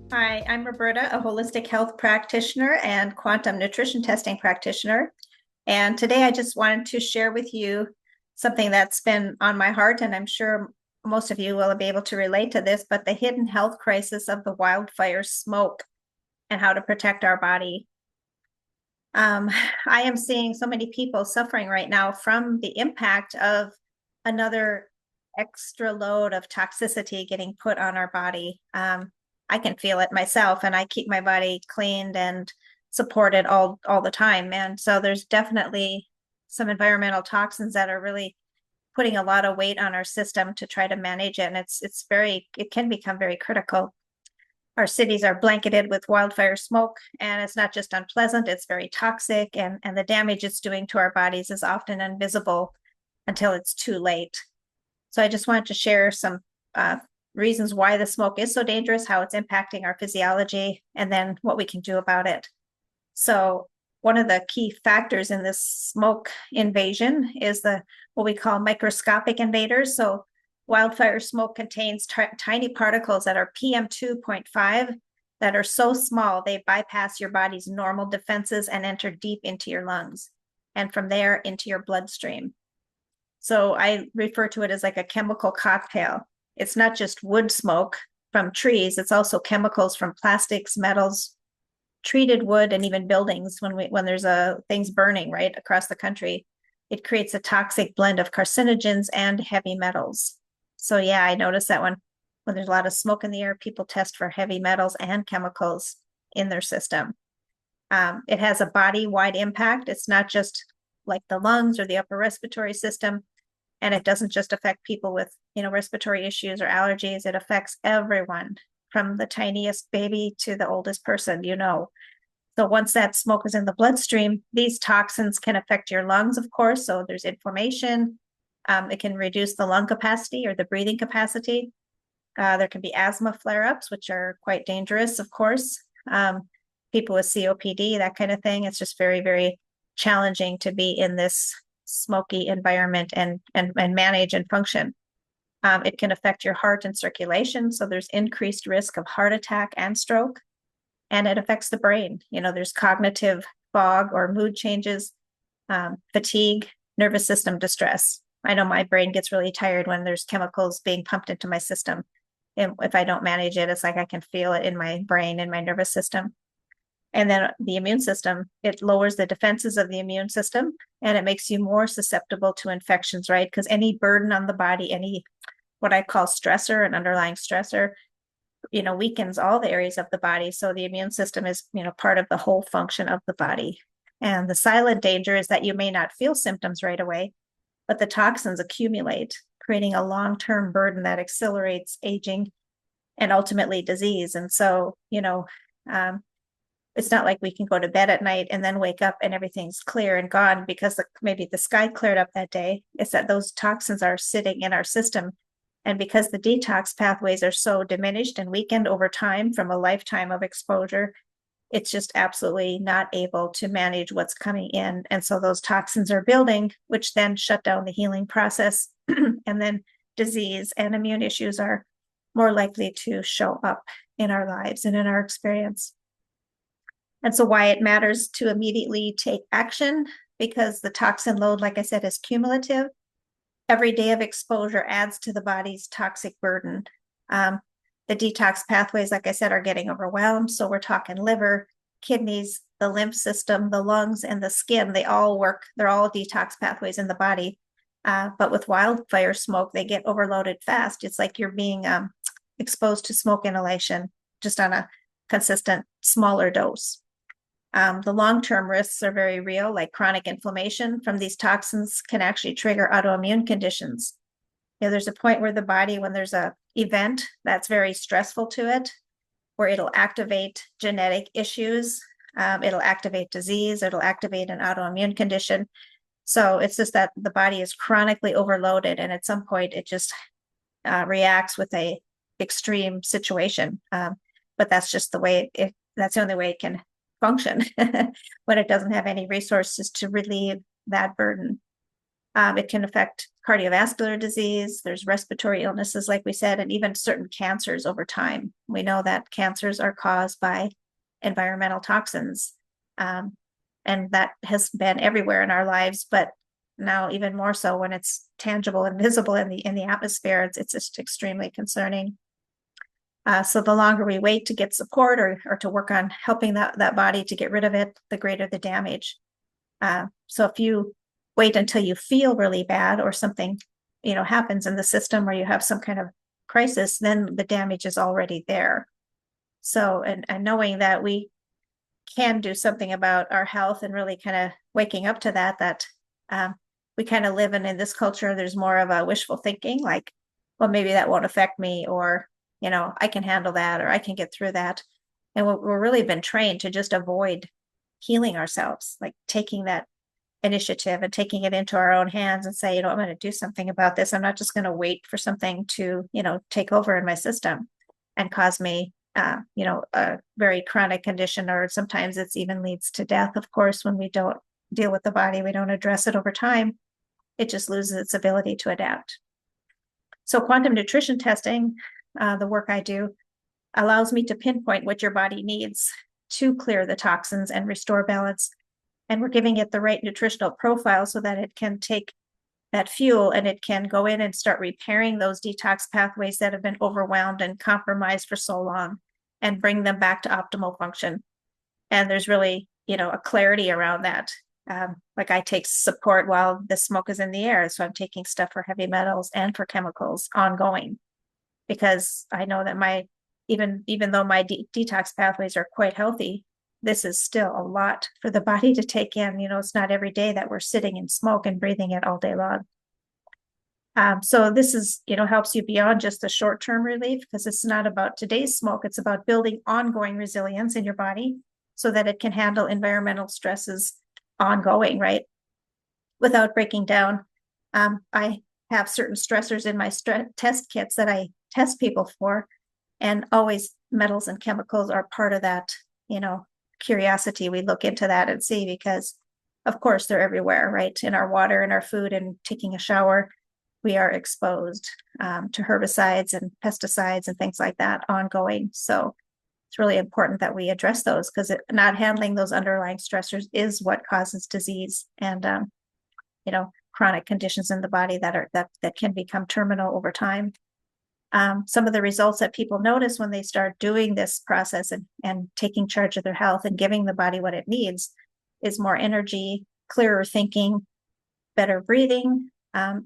Hi, I'm Roberta, a holistic health practitioner and quantum nutrition testing practitioner. And today I just wanted to share with you something that's been on my heart, and I'm sure most of you will be able to relate to this, but the hidden health crisis of the wildfire smoke and how to protect our body. Um, I am seeing so many people suffering right now from the impact of another extra load of toxicity getting put on our body. I can feel it myself, and I keep my body cleaned and supported all the time. And so there's definitely some environmental toxins that are really putting a lot of weight on our system to try to manage it. And it can become very critical. Our cities are blanketed with wildfire smoke, and it's not just unpleasant, it's very toxic, and the damage it's doing to our bodies is often invisible until it's too late. So I just wanted to share some uh, reasons why the smoke is so dangerous, how it's impacting our physiology, and then what we can do about it. So one of the key factors in this smoke invasion is what we call microscopic invaders. So wildfire smoke contains tiny particles that are PM2.5 that are so small they bypass your body's normal defenses and enter deep into your lungs, and from there into your bloodstream. So I refer to it as like a chemical cocktail. It's not just wood smoke from trees, it's also chemicals from plastics, metals, treated wood, and even buildings. When there's things burning right across the country, it creates a toxic blend of carcinogens and heavy metals. So yeah, I noticed that when there's a lot of smoke in the air, people test for heavy metals and chemicals in their system. It has a body-wide impact. It's not just like the lungs or the upper respiratory system, and it doesn't just affect people with respiratory issues or allergies. It affects everyone from the tiniest baby to the oldest person. So once that smoke is in the bloodstream, these toxins can affect your lungs, of course. So there's inflammation. It can reduce the lung capacity or the breathing capacity. There can be asthma flare-ups, which are quite dangerous, of course. People with COPD, that kind of thing. It's just very, very challenging to be in this smoky environment and manage and function. It can affect your heart and circulation. So there's increased risk of heart attack and stroke. And it affects the brain. There's cognitive fog or mood changes, fatigue, nervous system distress. I know my brain gets really tired when there's chemicals being pumped into my system. And if I don't manage it, it's like I can feel it in my brain and my nervous system. And then the immune system, it lowers the defenses of the immune system, and it makes you more susceptible to infections, right? Because any burden on the body, any what I call stressor, an underlying stressor, weakens all the areas of the body. So the immune system is, part of the whole function of the body. And the silent danger is that you may not feel symptoms right away, but the toxins accumulate, creating a long-term burden that accelerates aging and ultimately disease. And so, it's not like we can go to bed at night and then wake up and everything's clear and gone because maybe the sky cleared up that day. It's that those toxins are sitting in our system. And because the detox pathways are so diminished and weakened over time from a lifetime of exposure, it's just absolutely not able to manage what's coming in. And so those toxins are building, which then shut down the healing process. And then disease and immune issues are more likely to show up in our lives and in our experience. And so why it matters to immediately take action, because the toxin load, like I said, is cumulative. Every day of exposure adds to the body's toxic burden. The detox pathways, like I said, are getting overwhelmed. So we're talking liver, kidneys, the lymph system, the lungs, and the skin. They all work. They're all detox pathways in the body. But with wildfire smoke, they get overloaded fast. It's like you're being exposed to smoke inhalation just on a consistent, smaller dose. The long-term risks are very real, like chronic inflammation from these toxins can actually trigger autoimmune conditions. There's a point where the body, when there's a event that's very stressful to it, where it'll activate genetic issues, it'll activate disease, it'll activate an autoimmune condition. So it's just that the body is chronically overloaded, and at some point it just reacts with a extreme situation. But that's just the way that's the only way it can function when it doesn't have any resources to relieve that burden. It can affect cardiovascular disease. There's respiratory illnesses, like we said, and even certain cancers over time. We know that cancers are caused by environmental toxins. And that has been everywhere in our lives, but now even more so when it's tangible and visible in the atmosphere, it's just extremely concerning. So the longer we wait to get support or to work on helping that body to get rid of it, the greater the damage. So if you wait until you feel really bad or something, happens in the system or you have some kind of crisis, then the damage is already there. So, and knowing that we can do something about our health and really kind of waking up to that we kind of live in this culture, there's more of a wishful thinking, like, well, maybe that won't affect me, or, I can handle that, or I can get through that. And we're really been trained to just avoid healing ourselves, like taking that initiative and taking it into our own hands and say, I'm going to do something about this. I'm not just going to wait for something to, take over in my system and cause me, a very chronic condition, or sometimes it's even leads to death. Of course, when we don't deal with the body, we don't address it over time, it just loses its ability to adapt. So quantum nutrition testing, the work I do, allows me to pinpoint what your body needs to clear the toxins and restore balance. And we're giving it the right nutritional profile so that it can take that fuel and it can go in and start repairing those detox pathways that have been overwhelmed and compromised for so long and bring them back to optimal function. And there's really, a clarity around that. Like I take support while the smoke is in the air. So I'm taking stuff for heavy metals and for chemicals ongoing, because I know that even though my detox pathways are quite healthy, this is still a lot for the body to take in. It's not every day that we're sitting in smoke and breathing it all day long. So this is, helps you beyond just the short-term relief, because it's not about today's smoke. It's about building ongoing resilience in your body so that it can handle environmental stresses ongoing, right? Without breaking down. I have certain stressors in my test kits that I test people for, and always metals and chemicals are part of that, curiosity. We look into that and see, because of course they're everywhere, right? In our water, in our food, and taking a shower, we are exposed to herbicides and pesticides and things like that ongoing. So it's really important that we address those, because not handling those underlying stressors is what causes disease and, chronic conditions in the body that can become terminal over time. Some of the results that people notice when they start doing this process and taking charge of their health and giving the body what it needs is more energy, clearer thinking, better breathing,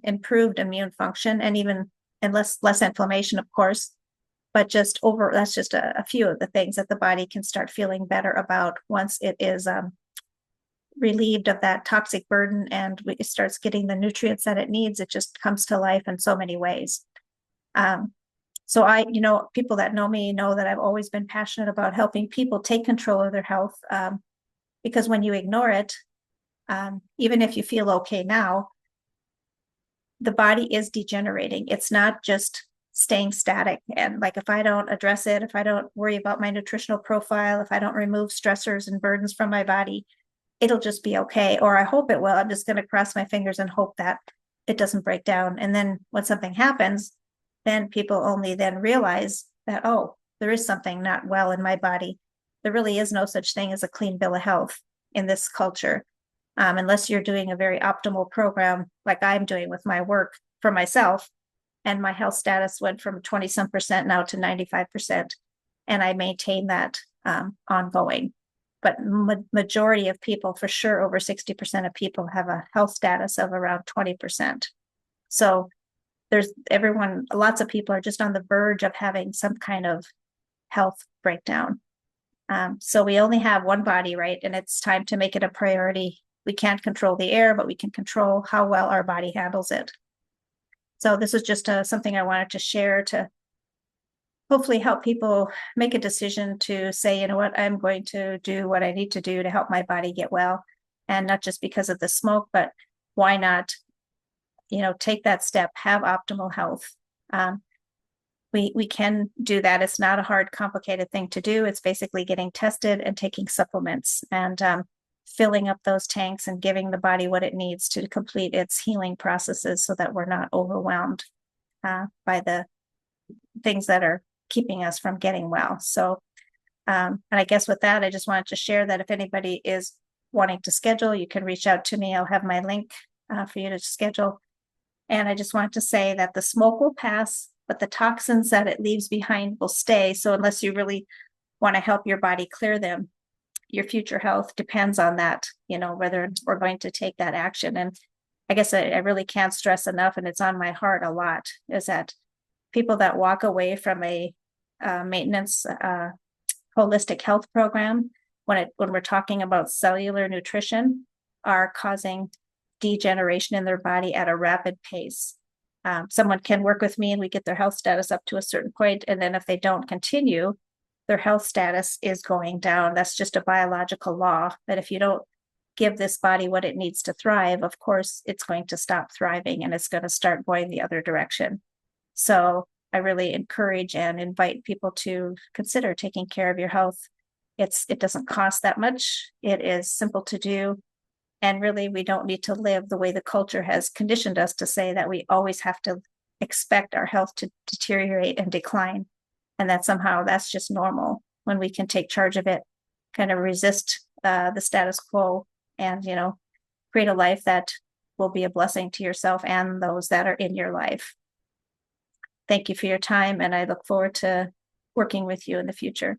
improved immune function, and less inflammation, of course. But that's just a few of the things that the body can start feeling better about once it is relieved of that toxic burden and it starts getting the nutrients that it needs. It just comes to life in so many ways. So people that know me know that I've always been passionate about helping people take control of their health, because when you ignore it, even if you feel okay now, the body is degenerating. It's not just staying static. And like, if I don't address it, if I don't worry about my nutritional profile, if I don't remove stressors and burdens from my body, it'll just be okay. Or I hope it will. I'm just going to cross my fingers and hope that it doesn't break down. And then when something happens, then people only then realize that, oh, there is something not well in my body. There really is no such thing as a clean bill of health in this culture, unless you're doing a very optimal program like I'm doing with my work for myself. And my health status went from 20-some% now to 95%. And I maintain that ongoing. But majority of people, for sure, over 60% of people have a health status of around 20%. So lots of people are just on the verge of having some kind of health breakdown. So we only have one body, right? And it's time to make it a priority. We can't control the air, but we can control how well our body handles it. So this is just something I wanted to share to hopefully help people make a decision to say, what, I'm going to do what I need to do to help my body get well. And not just because of the smoke, but why not, take that step, have optimal health. We can do that. It's not a hard, complicated thing to do. It's basically getting tested and taking supplements. And filling up those tanks and giving the body what it needs to complete its healing processes so that we're not overwhelmed by the things that are keeping us from getting well. So, and I guess with that, I just wanted to share that if anybody is wanting to schedule, you can reach out to me. I'll have my link for you to schedule. And I just want to say that the smoke will pass, but the toxins that it leaves behind will stay. So unless you really want to help your body clear them, your future health depends on that, whether we're going to take that action. And I guess I really can't stress enough, and it's on my heart a lot, is that people that walk away from a maintenance holistic health program, when we're talking about cellular nutrition, are causing degeneration in their body at a rapid pace. Someone can work with me and we get their health status up to a certain point, and then if they don't continue, their health status is going down. That's just a biological law, that if you don't give this body what it needs to thrive, of course, it's going to stop thriving and it's going to start going the other direction. So I really encourage and invite people to consider taking care of your health. It doesn't cost that much. It is simple to do. And really, we don't need to live the way the culture has conditioned us to say that we always have to expect our health to deteriorate and decline. And that somehow that's just normal, when we can take charge of it, kind of resist the status quo, and, create a life that will be a blessing to yourself and those that are in your life. Thank you for your time, and I look forward to working with you in the future.